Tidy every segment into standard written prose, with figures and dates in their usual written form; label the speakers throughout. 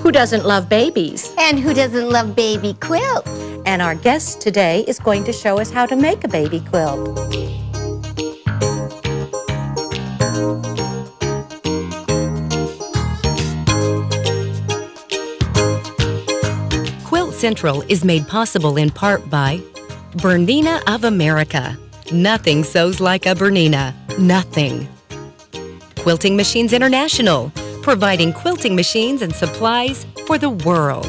Speaker 1: Who doesn't love babies?
Speaker 2: And who doesn't love baby quilts?
Speaker 1: And our guest today is going to show us how to make a baby quilt.
Speaker 3: Quilt Central is made possible in part by Bernina of America. Nothing sews like a Bernina. Nothing. Quilting Machines International, providing quilting machines and supplies for the world.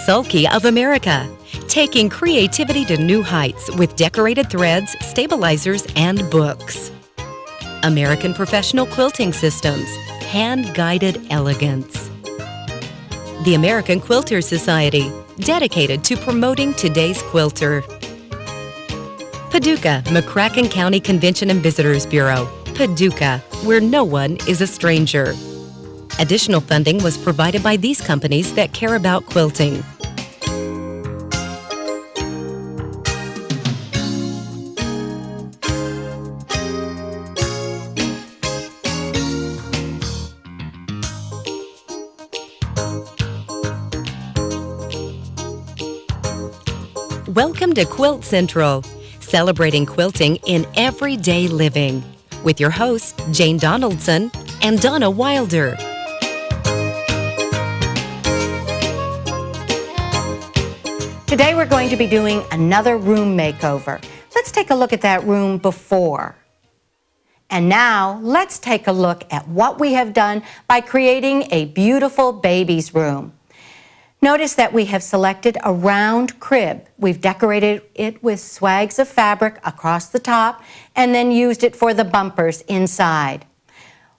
Speaker 3: Sulky of America, taking creativity to new heights with decorated threads, stabilizers, and books. American Professional Quilting Systems, hand-guided elegance. The American Quilters Society, dedicated to promoting today's quilter. Paducah, McCracken County Convention and Visitors Bureau, Paducah, where no one is a stranger. Additional funding was provided by these companies that care about quilting. Welcome to Quilt Central, celebrating quilting in everyday living, with your hosts, Jane Donaldson and Donna Wilder.
Speaker 1: Today we're going to be doing another room makeover. Let's take a look at that room before. And now let's take a look at what we have done by creating a beautiful baby's room. Notice that we have selected a round crib. We've decorated it with swags of fabric across the top and then used it for the bumpers inside.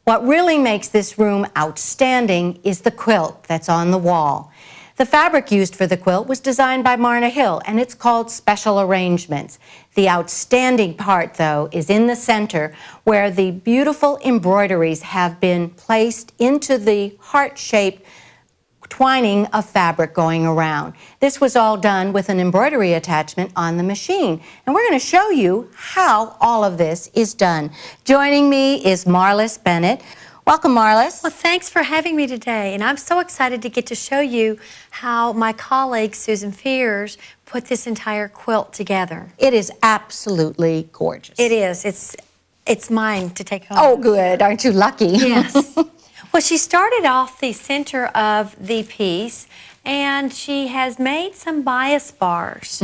Speaker 1: What really makes this room outstanding is the quilt that's on the wall. The fabric used for the quilt was designed by Marna Hill, and it's called Special Arrangements. The outstanding part, though, is in the center, where the beautiful embroideries have been placed into the heart-shaped twining of fabric going around. This was all done with an embroidery attachment on the machine. And we're going to show you how all of this is done. Joining me is Marlis Bennet. Welcome, Marlis.
Speaker 4: Well, thanks for having me today, and I'm so excited to get to show you how my colleague Susan Fears put this entire quilt together.
Speaker 1: It is absolutely gorgeous.
Speaker 4: It is. It's mine to take home.
Speaker 1: Oh, good. Aren't you lucky?
Speaker 4: Yes. Well, she started off the center of the piece, and she has made some bias bars.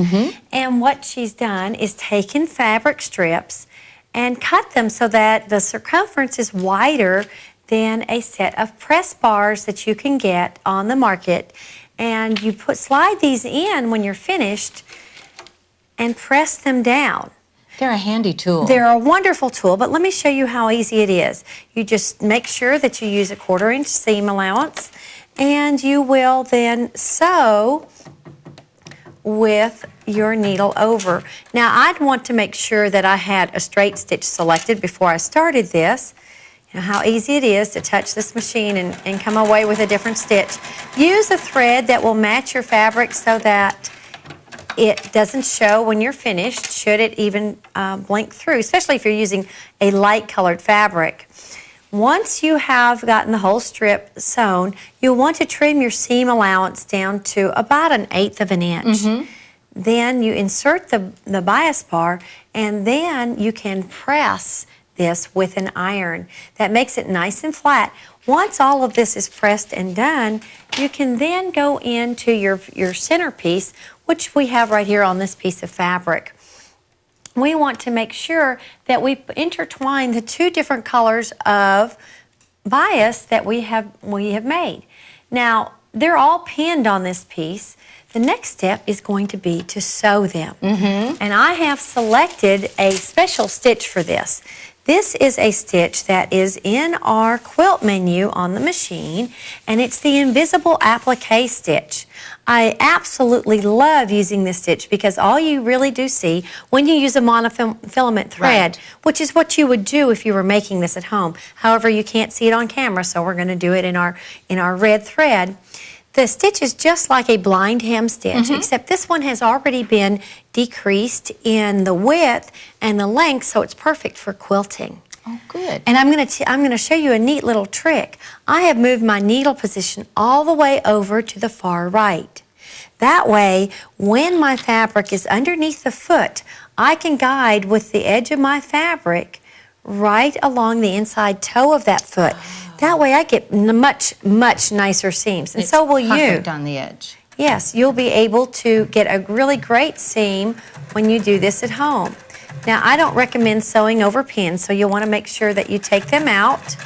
Speaker 4: And what she's done is taken fabric strips and cut them so that the circumference is wider than a set of press bars that you can get on the market. And you slide these in when you're finished and press them down.
Speaker 1: They're a handy tool.
Speaker 4: They're a wonderful tool, but let me show you how easy it is. You just make sure that you use a 1/4 inch seam allowance, and you will then sew with your needle over. Now, I'd want to make sure that I had a straight stitch selected before I started this. You know how easy it is to touch this machine and come away with a different stitch. Use a thread that will match your fabric so that it doesn't show when you're finished, should it even blink through, especially if you're using a light colored fabric. Once you have gotten the whole strip sewn, you'll want to trim your seam allowance down to about 1/8 of an inch. Then you insert the bias bar, and then you can press this with an iron. That makes it nice and flat. Once all of this is pressed and done, you can then go into your centerpiece, which we have right here on this piece of fabric. We want to make sure that we intertwine the 2 different colors of bias that we have made. Now, they're all pinned on this piece. The next step is going to be to sew them. And I have selected a special stitch for this. This is a stitch that is in our quilt menu on the machine, and it's the invisible applique stitch. I absolutely love using this stitch because all you really do see when you use a monofilament thread, which is what you would do if you were making this at home. However, you can't see it on camera, so we're going to do it in our red thread. The stitch is just like a blind hem stitch, except this one has already been decreased in the width and the length, so it's perfect for quilting.
Speaker 1: Oh, good.
Speaker 4: And I'm going to show you a neat little trick. I have moved my needle position all the way over to the far right. That way, when my fabric is underneath the foot, I can guide with the edge of my fabric right along the inside toe of that foot. That way I get much, much nicer seams. And so will you.
Speaker 1: Perfect on the edge.
Speaker 4: Yes, you'll be able to get a really great seam when you do this at home. Now, I don't recommend sewing over pins, so you'll want to make sure that you take them out.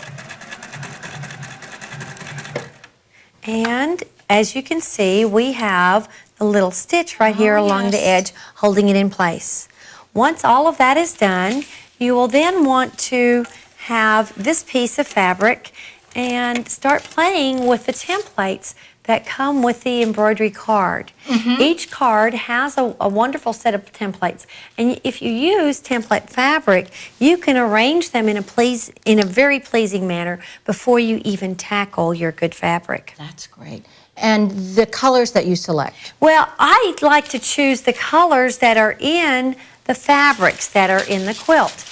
Speaker 4: And as you can see, we have a little stitch right here along the edge, holding it in place. Once all of that is done, you will then want to have this piece of fabric and start playing with the templates that come with the embroidery card. Each card has a wonderful set of templates, and if you use template fabric, you can arrange them in a very pleasing manner before you even tackle your good fabric.
Speaker 1: That's great. And the colors that you select?
Speaker 4: Well, I like to choose the colors that are in the fabrics that are in the quilt.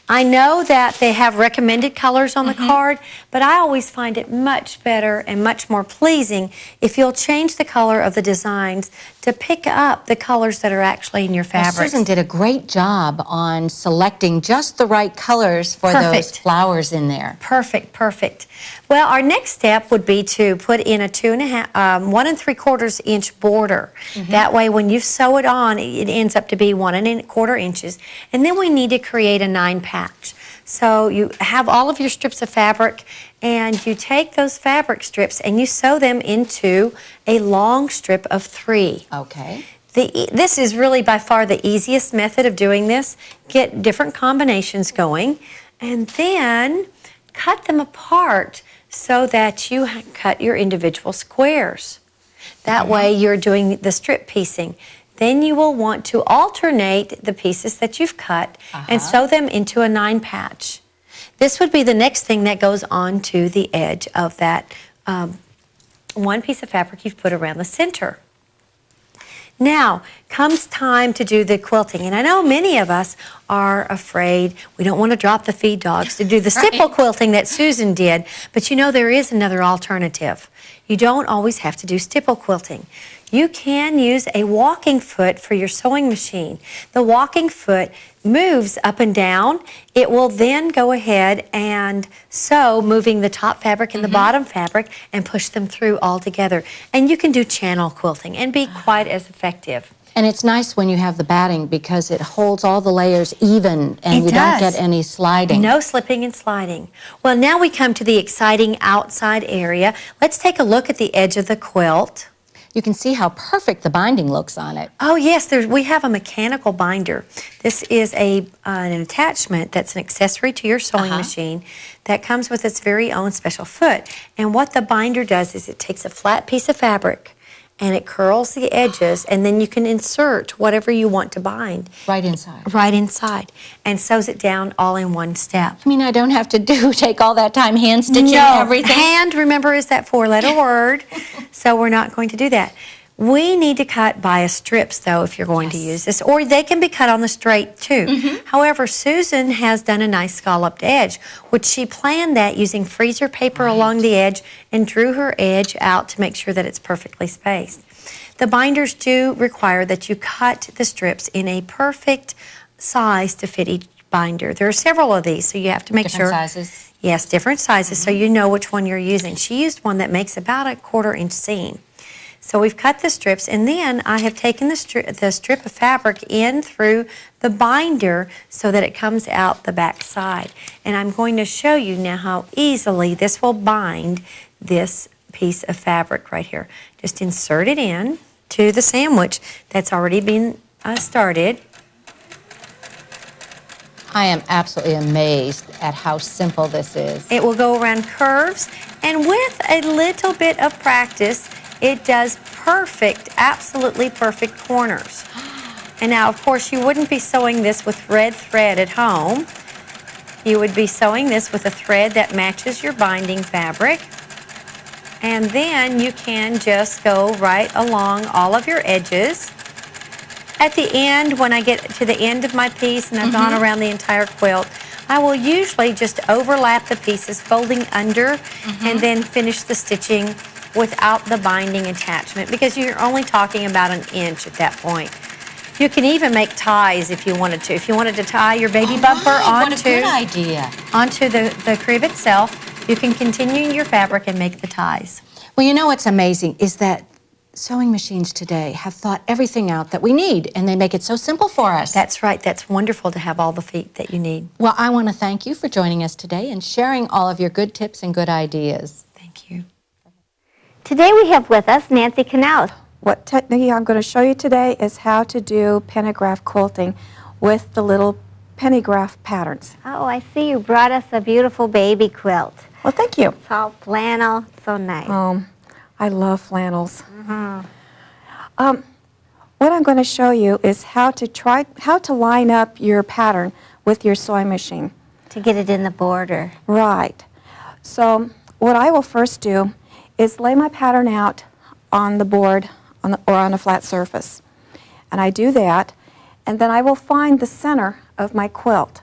Speaker 4: I know that they have recommended colors on the card, but I always find it much better and much more pleasing if you'll change the color of the designs to pick up the colors that are actually in your fabrics.
Speaker 1: Well, Susan did a great job on selecting just the right colors for those flowers in there.
Speaker 4: Perfect, perfect. Well, our next step would be to put in a 1 3/4 inch border. That way, when you sew it on, it ends up to be 1 1/4 inches. And then we need to create a 9 patch. So you have all of your strips of fabric, and you take those fabric strips and you sew them into a long strip of 3.
Speaker 1: Okay.
Speaker 4: This is really by far the easiest method of doing this. Get different combinations going, and then cut them apart so that you cut your individual squares. That way you're doing the strip piecing. Then you will want to alternate the pieces that you've cut and sew them into a 9 patch. This would be the next thing that goes on to the edge of that one piece of fabric you've put around the center. Now comes time to do the quilting, and I know many of us are afraid. We don't want to drop the feed dogs to do the stipple quilting that Susan did, but you know there is another alternative. You don't always have to do stipple quilting. You can use a walking foot for your sewing machine. The walking foot moves up and down. It will then go ahead and sew, moving the top fabric and the bottom fabric, and push them through all together. And you can do channel quilting and be quite as effective.
Speaker 1: And it's nice when you have the batting because it holds all the layers even and you don't get any sliding.
Speaker 4: No slipping and sliding. Well, now we come to the exciting outside area. Let's take a look at the edge of the quilt.
Speaker 1: You can see how perfect the binding looks on it.
Speaker 4: Oh yes, we have a mechanical binder. This is an attachment that's an accessory to your sewing machine that comes with its very own special foot. And what the binder does is it takes a flat piece of fabric and it curls the edges, and then you can insert whatever you want to bind.
Speaker 1: Right inside.
Speaker 4: Right inside, and sews it down all in one step.
Speaker 1: I mean, I don't have to take all that time hand stitching everything?
Speaker 4: Hand, remember, is that 4-letter word, so we're not going to do that. We need to cut bias strips, though, if you're going to use this, or they can be cut on the straight, too. However, Susan has done a nice scalloped edge, which she planned that using freezer paper along the edge and drew her edge out to make sure that it's perfectly spaced. The binders do require that you cut the strips in a perfect size to fit each binder. There are several of these, so you have to make sure.
Speaker 1: Different sizes?
Speaker 4: Yes, different sizes, so you know which one you're using. She used one that makes about a 1/4 inch seam. So we've cut the strips, and then I have taken the strip of fabric in through the binder so that it comes out the back side. And I'm going to show you now how easily this will bind this piece of fabric right here. Just insert it in to the sandwich that's already been started.
Speaker 1: I am absolutely amazed at how simple this is.
Speaker 4: It will go around curves, and with a little bit of practice, it does perfect, absolutely perfect corners. And now, of course, you wouldn't be sewing this with red thread at home. You would be sewing this with a thread that matches your binding fabric. And then you can just go right along all of your edges. At the end, when I get to the end of my piece and I've gone around the entire quilt, I will usually just overlap the pieces, folding under, and then finish the stitching without the binding attachment, because you're only talking about an inch at that point. You can even make ties if you wanted to. If you wanted to tie your baby bumper
Speaker 1: What a good idea.
Speaker 4: onto the crib itself, you can continue your fabric and make the ties.
Speaker 1: Well, you know what's amazing is that sewing machines today have thought everything out that we need, and they make it so simple for us.
Speaker 4: That's right. That's wonderful to have all the feet that you need.
Speaker 1: Well, I want to thank you for joining us today and sharing all of your good tips and good ideas.
Speaker 4: Thank you.
Speaker 2: Today we have with us Nancy Knaus.
Speaker 5: What technique I'm going to show you today is how to do pennygraph quilting with the little pennygraph patterns.
Speaker 2: Oh, I see you brought us a beautiful baby quilt.
Speaker 5: Well, thank you.
Speaker 2: It's all flannel, so nice.
Speaker 5: I love flannels. What I'm going to show you is how to line up your pattern with your sewing machine.
Speaker 2: To get it in the border.
Speaker 5: Right. So what I will first do is lay my pattern out on the board or on a flat surface. And I do that, and then I will find the center of my quilt.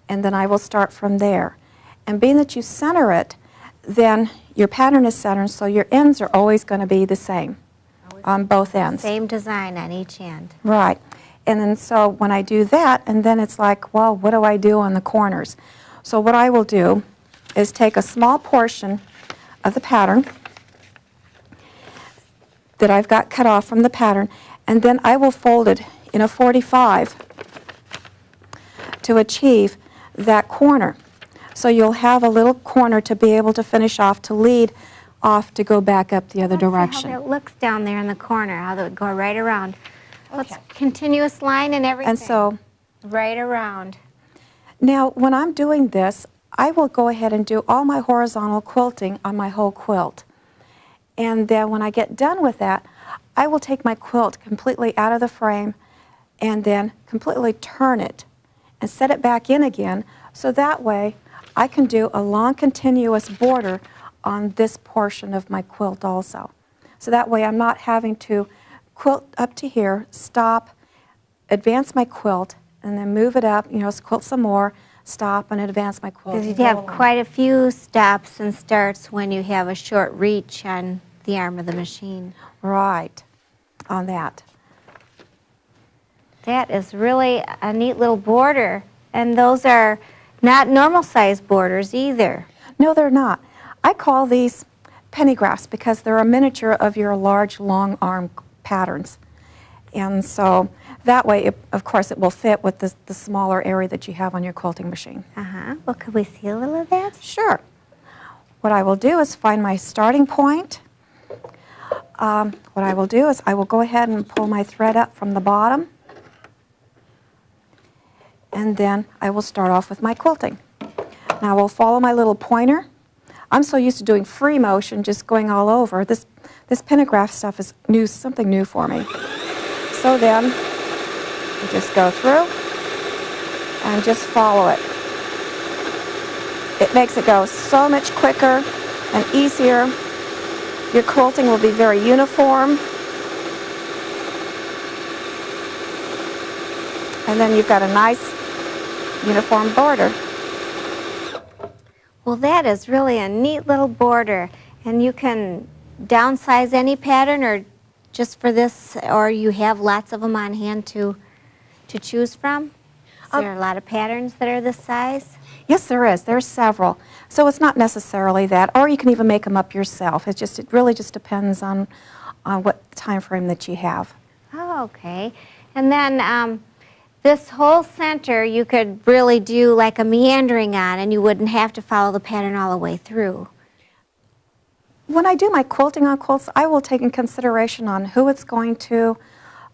Speaker 5: And then I will start from there. And being that you center it, then your pattern is centered, so your ends are always going to be the same on both ends.
Speaker 2: Same design on each end.
Speaker 5: Right. And then so when I do that, and then it's like, well, what do I do on the corners? So what I will do is take a small portion of the pattern that I've got cut off from the pattern, and then I will fold it in a 45 to achieve that corner. So you'll have a little corner to be able to finish off, to lead off to go back up the other direction.
Speaker 2: See how it looks down there in the corner, how that would go right around. Okay. It's continuous line and everything.
Speaker 5: And so
Speaker 2: right around.
Speaker 5: now when I'm doing this, I will go ahead and do all my horizontal quilting on my whole quilt. And then when I get done with that, I will take my quilt completely out of the frame and then completely turn it and set it back in again, so that way I can do a long continuous border on this portion of my quilt also. So that way I'm not having to quilt up to here, stop, advance my quilt, and then move it up, quilt some more, stop, and advance my quilt.
Speaker 2: Because you'd have quite a few stops and starts when you have a short reach on the arm of the machine.
Speaker 5: Right, on that.
Speaker 2: That is really a neat little border. And those are not normal size borders either.
Speaker 5: No, they're not. I call these pennygraphs because they're a miniature of your large, long arm patterns. And so that way, of course, it will fit with the smaller area that you have on your quilting machine.
Speaker 2: Well, could we see a little of that?
Speaker 5: Sure. What I will do is find my starting point. What I will do is I will go ahead and pull my thread up from the bottom. And then I will start off with my quilting. Now I will follow my little pointer. I'm so used to doing free motion, just going all over. This pennygraph stuff is something new for me. So then, you just go through and just follow it. It makes it go so much quicker and easier. Your quilting will be very uniform. And then you've got a nice uniform border.
Speaker 2: Well, that is really a neat little border. And you can downsize any pattern, or just for this, or you have lots of them on hand to choose from? Is there a lot of patterns that are this size?
Speaker 5: Yes, there is. There's several. So it's not necessarily that, or you can even make them up yourself. It really just depends on what time frame that you have.
Speaker 2: Oh, okay. And then this whole center you could really do like a meandering on, and you wouldn't have to follow the pattern all the way through.
Speaker 5: When I do my quilting on quilts, I will take in consideration on who it's going to,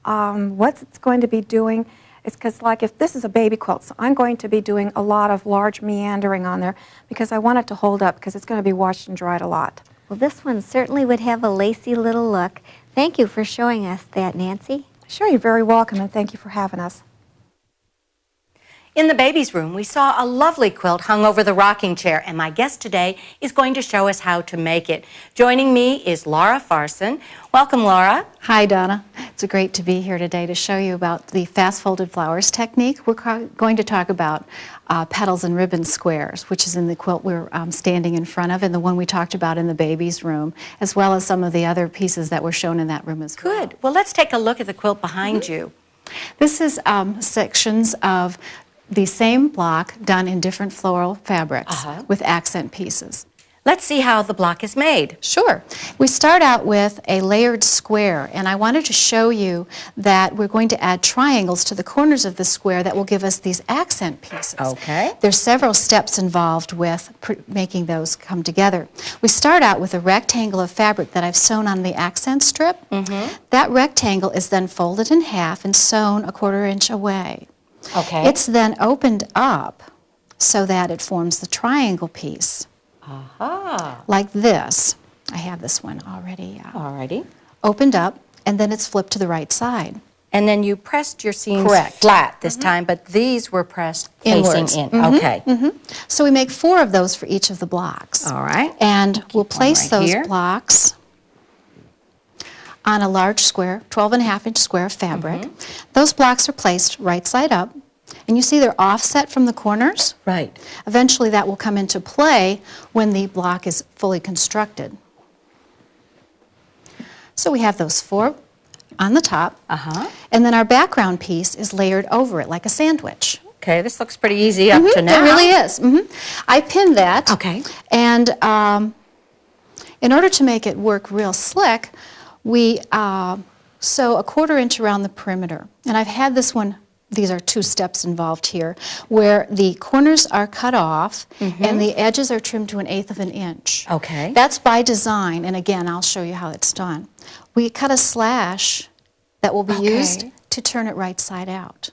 Speaker 5: what it's going to be doing. It's because, like, if this is a baby quilt, so I'm going to be doing a lot of large meandering on there because I want it to hold up, because it's going to be washed and dried a lot.
Speaker 2: Well, this one certainly would have a lacy little look. Thank you for showing us that, Nancy.
Speaker 5: Sure, you're very welcome, and thank you for having us.
Speaker 1: In the baby's room, we saw a lovely quilt hung over the rocking chair, and my guest today is going to show us how to make it. Joining me is Laura Farson. Welcome, Laura.
Speaker 6: Hi, Donna. It's great to be here today to show you about the fast folded flowers technique. We're going to talk about petals and ribbon squares, which is in the quilt we're standing in front of, and the one we talked about in the baby's room, as well as some of the other pieces that were shown in that room as well.
Speaker 1: Good. Well, let's take a look at the quilt behind you.
Speaker 6: This is sections of the same block done in different floral fabrics with accent pieces.
Speaker 1: Let's see how the block is made.
Speaker 6: Sure. We start out with a layered square, and I wanted to show you that we're going to add triangles to the corners of the square that will give us these accent pieces.
Speaker 1: Okay.
Speaker 6: There's several steps involved with making those come together. We start out with a rectangle of fabric that I've sewn on the accent strip. That rectangle is then folded in half and sewn a 1/4 inch away.
Speaker 1: Okay.
Speaker 6: It's then opened up so that it forms the triangle piece. Like this. I have this one already
Speaker 1: Alrighty.
Speaker 6: opened up, and then it's flipped to the right side.
Speaker 1: And then you pressed your seams
Speaker 6: Correct.
Speaker 1: flat this time, but these were pressed
Speaker 6: Inwards.
Speaker 1: facing in. Okay.
Speaker 6: So we make 4 of those for each of the blocks.
Speaker 1: All right.
Speaker 6: And we'll place
Speaker 1: right
Speaker 6: those
Speaker 1: here.
Speaker 6: blocks on a large square, 12.5 inch square of fabric. Those blocks are placed right side up, and you see they're offset from the corners.
Speaker 1: Right.
Speaker 6: Eventually that will come into play when the block is fully constructed. So we have those 4 on the top, and then our background piece is layered over it like a sandwich.
Speaker 1: Okay, this looks pretty easy up to now.
Speaker 6: It really is. I pinned that.
Speaker 1: Okay.
Speaker 6: And in order to make it work real slick, we sew a 1/4 inch around the perimeter. And I've had this one, these are 2 steps involved here, where the corners are cut off and the edges are trimmed to 1/8 of an inch.
Speaker 1: Okay.
Speaker 6: That's by design, and again, I'll show you how it's done. We cut a slash that will be used to turn it right side out.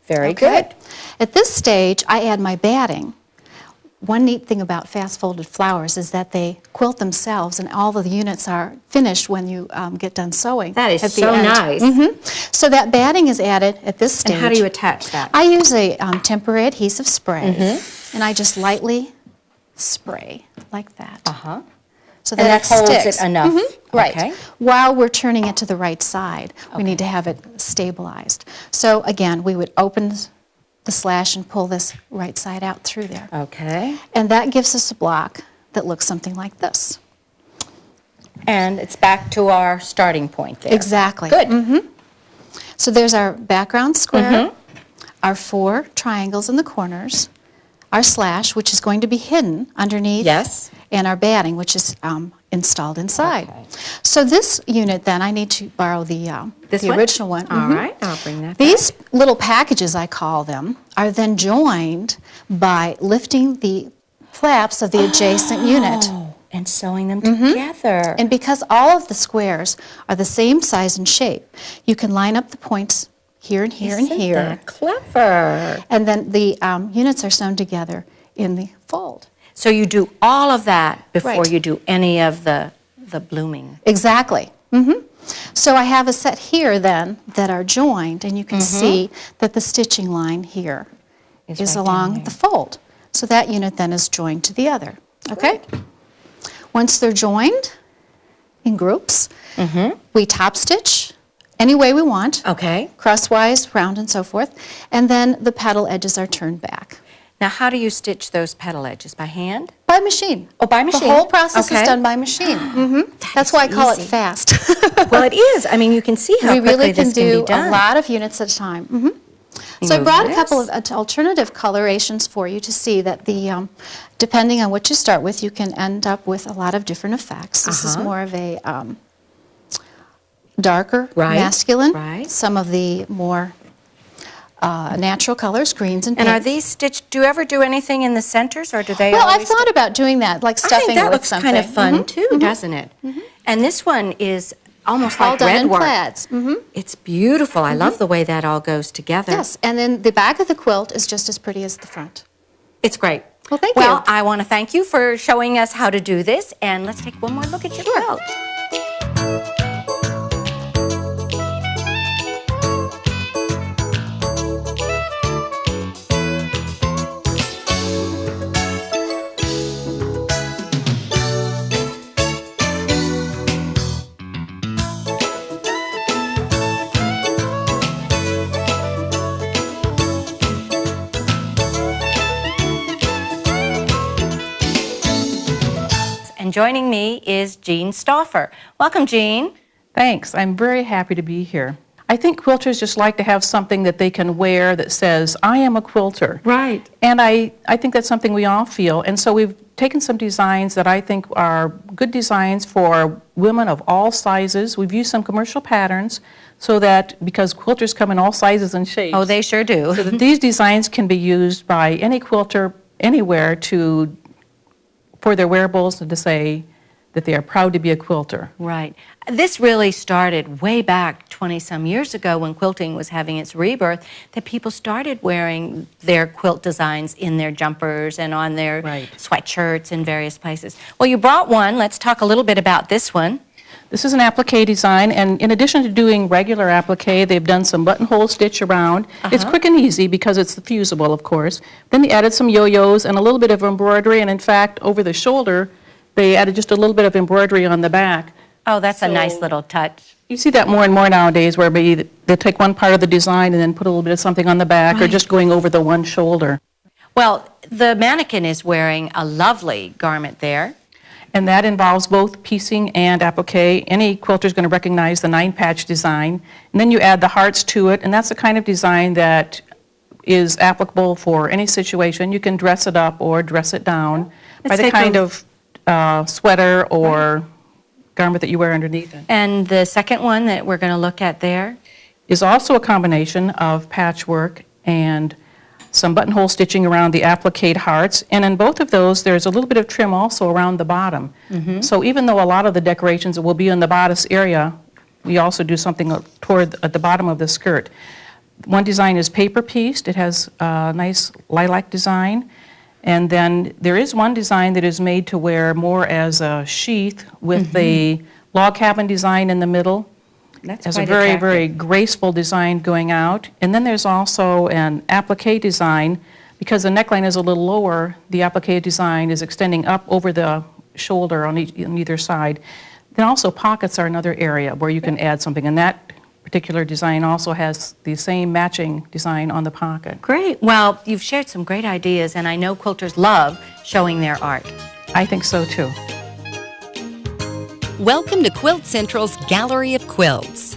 Speaker 1: Very good.
Speaker 6: At this stage, I add my batting. One neat thing about fast folded flowers is that they quilt themselves, and all the units are finished when you get done sewing.
Speaker 1: That is
Speaker 6: at the
Speaker 1: so
Speaker 6: end.
Speaker 1: nice.
Speaker 6: So that batting is added at this stage.
Speaker 1: And how do you attach that?
Speaker 6: I use a temporary adhesive spray, and I just lightly spray like that. So
Speaker 1: And that
Speaker 6: it
Speaker 1: holds
Speaker 6: sticks.
Speaker 1: it enough.
Speaker 6: Right.
Speaker 1: Okay.
Speaker 6: While we're turning it to the right side, we need to have it stabilized. So again, we would open the slash and pull this right side out through there.
Speaker 1: Okay.
Speaker 6: And that gives us a block that looks something like this.
Speaker 1: And it's back to our starting point there.
Speaker 6: Exactly.
Speaker 1: Good.
Speaker 6: So there's our background square, our 4 triangles in the corners, our slash, which is going to be hidden underneath,
Speaker 1: Yes.
Speaker 6: and our batting, which is installed inside. So this unit, then, I need to borrow the
Speaker 1: This one?
Speaker 6: original one.
Speaker 1: All right, I'll bring that
Speaker 6: These little packages, I call them, are then joined by lifting the flaps of the adjacent unit.
Speaker 1: and sewing them together.
Speaker 6: And because all of the squares are the same size and shape, you can line up the points here and here and
Speaker 1: Isn't
Speaker 6: here.
Speaker 1: that clever?
Speaker 6: And then the units are sewn together in the fold.
Speaker 1: So you do all of that before
Speaker 6: Right.
Speaker 1: you do any of the blooming.
Speaker 6: Exactly. So I have a set here then that are joined, and you can see that the stitching line here is
Speaker 1: right down
Speaker 6: along
Speaker 1: there.
Speaker 6: the fold. So that unit then is joined to the other. Okay? Once they're joined in groups, we top stitch any way we want,
Speaker 1: Okay.
Speaker 6: crosswise, round, and so forth, and then the petal edges are turned back.
Speaker 1: Now, how do you stitch those petal edges? By hand?
Speaker 6: By machine.
Speaker 1: Oh, by
Speaker 6: The
Speaker 1: machine.
Speaker 6: whole process
Speaker 1: Okay.
Speaker 6: is done by machine. That's why I call it
Speaker 1: easy.
Speaker 6: fast.
Speaker 1: Well, it is. I mean, you can see how
Speaker 6: We
Speaker 1: quickly
Speaker 6: really can
Speaker 1: this can
Speaker 6: do
Speaker 1: be done.
Speaker 6: a lot of units at a time. So I
Speaker 1: Move
Speaker 6: brought a
Speaker 1: this.
Speaker 6: couple of alternative colorations for you to see that the, depending on what you start with, you can end up with a lot of different effects. This is more of a darker
Speaker 1: Right,
Speaker 6: masculine.
Speaker 1: right.
Speaker 6: Some of the more natural colors, greens and
Speaker 1: And
Speaker 6: pinks.
Speaker 1: are these stitched, do you ever do anything in the centers, or do they
Speaker 6: Well, I've
Speaker 1: always
Speaker 6: thought about doing that, like
Speaker 1: I
Speaker 6: stuffing
Speaker 1: think
Speaker 6: it
Speaker 1: that
Speaker 6: with
Speaker 1: looks
Speaker 6: something.
Speaker 1: kind of fun, too, doesn't it? And this one is almost
Speaker 6: All
Speaker 1: like
Speaker 6: done
Speaker 1: red
Speaker 6: in
Speaker 1: work.
Speaker 6: plaids.
Speaker 1: It's beautiful. I love the way that all goes together.
Speaker 6: Yes, and then the back of the quilt is just as pretty as the front.
Speaker 1: It's great.
Speaker 6: Well, thank
Speaker 1: Well,
Speaker 6: you.
Speaker 1: I want to thank you for showing us how to do this, and let's take one more look at your quilt. joining me is Jeanne Stauffer. Welcome, Jeanne.
Speaker 7: Thanks. I'm very happy to be here. I think quilters just like to have something that they can wear that says, I am a quilter.
Speaker 1: Right.
Speaker 7: And I think that's something we all feel. And so we've taken some designs that I think are good designs for women of all sizes. We've used some commercial patterns so that, because quilters come in all sizes and shapes.
Speaker 1: Oh, they sure do.
Speaker 7: So that these designs can be used by any quilter anywhere for their wearables and to say that they are proud to be a quilter.
Speaker 1: Right. This really started way back 20-some years ago when quilting was having its rebirth, that people started wearing their quilt designs in their jumpers and on their sweatshirts in various places. Well, you brought one. Let's talk a little bit about this one.
Speaker 7: This is an applique design, and in addition to doing regular applique, they've done some buttonhole stitch around. It's quick and easy because it's fusible, of course. Then they added some yo-yos and a little bit of embroidery, and in fact, over the shoulder, they added just a little bit of embroidery on the back.
Speaker 1: Oh, that's a nice little touch.
Speaker 7: You see that more and more nowadays, where maybe they take one part of the design and then put a little bit of something on the back, or just going over the one shoulder.
Speaker 1: Well, the mannequin is wearing a lovely garment there.
Speaker 7: And that involves both piecing and applique. Any quilter is going to recognize the 9-patch design. And then you add the hearts to it, and that's the kind of design that is applicable for any situation. You can dress it up or dress it down by the kind of sweater or garment that you wear underneath it.
Speaker 1: And the second one that we're going to look at there
Speaker 7: is also a combination of patchwork and some buttonhole stitching around the applique hearts, and in both of those there's a little bit of trim also around the bottom. So even though a lot of the decorations will be in the bodice area, we also do something toward at the bottom of the skirt. One design is paper pieced. It has a nice lilac design, and then there is one design that is made to wear more as a sheath with the log cabin design in the middle. That's a very, very graceful design going out. And then there's also an applique design. Because the neckline is a little lower, the applique design is extending up over the shoulder on either side. Then also pockets are another area where you can add something. And that particular design also has the same matching design on the pocket.
Speaker 1: Great. Well, you've shared some great ideas, and I know quilters love showing their art.
Speaker 7: I think so, too.
Speaker 3: Welcome to Quilt Central's Gallery of Quilts.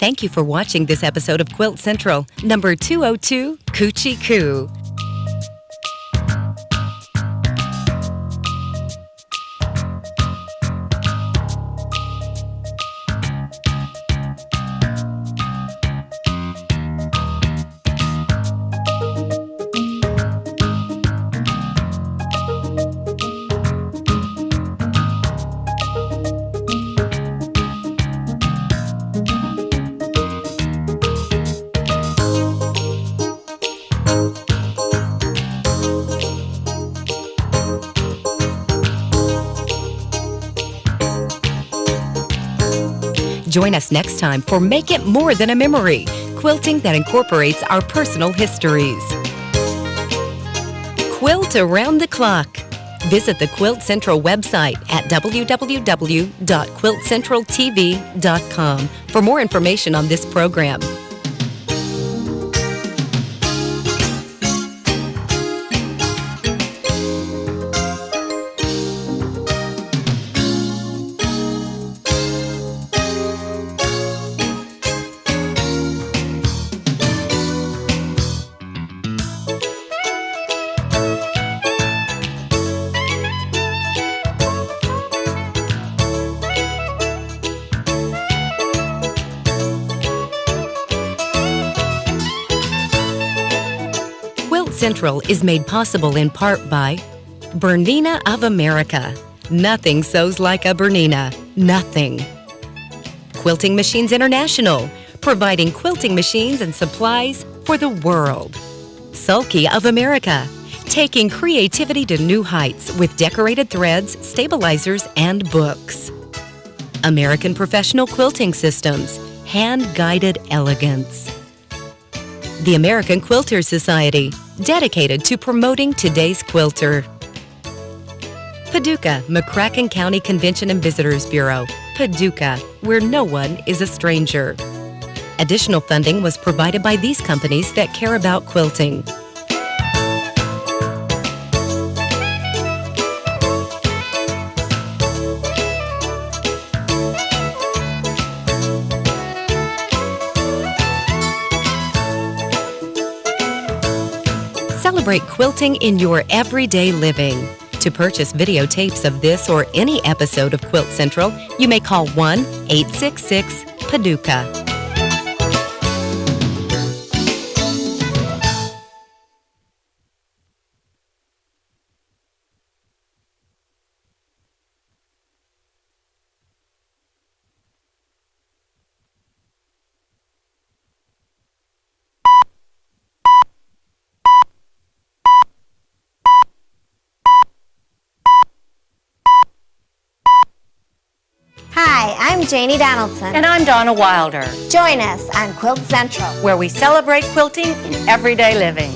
Speaker 3: Thank you for watching this episode of Quilt Central, number 202, Coochie Coo. Join us next time for Make It More Than a Memory, quilting that incorporates our personal histories. Quilt around the clock. Visit the Quilt Central website at www.quiltcentraltv.com for more information on this program. Central is made possible in part by Bernina of America. Nothing sews like a Bernina. Nothing. Quilting Machines International, providing quilting machines and supplies for the world. Sulky of America, taking creativity to new heights with decorated threads, stabilizers, and books. American Professional Quilting Systems, hand-guided elegance. The American Quilters Society, dedicated to promoting today's quilter. Paducah, McCracken County Convention and Visitors Bureau, Paducah, where no one is a stranger. Additional funding was provided by these companies that care about quilting. Celebrate quilting in your everyday living. To purchase videotapes of this or any episode of Quilt Central, you may call 1-866-PADUCAH.
Speaker 2: Hi, I'm Janie Donaldson.
Speaker 1: And I'm Donna Wilder,
Speaker 2: Join us on Quilt Central.
Speaker 1: where we celebrate quilting in everyday living.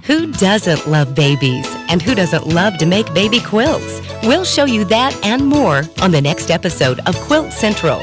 Speaker 3: Who doesn't love babies? And who doesn't love to make baby quilts? We'll show you that and more on the next episode of Quilt Central.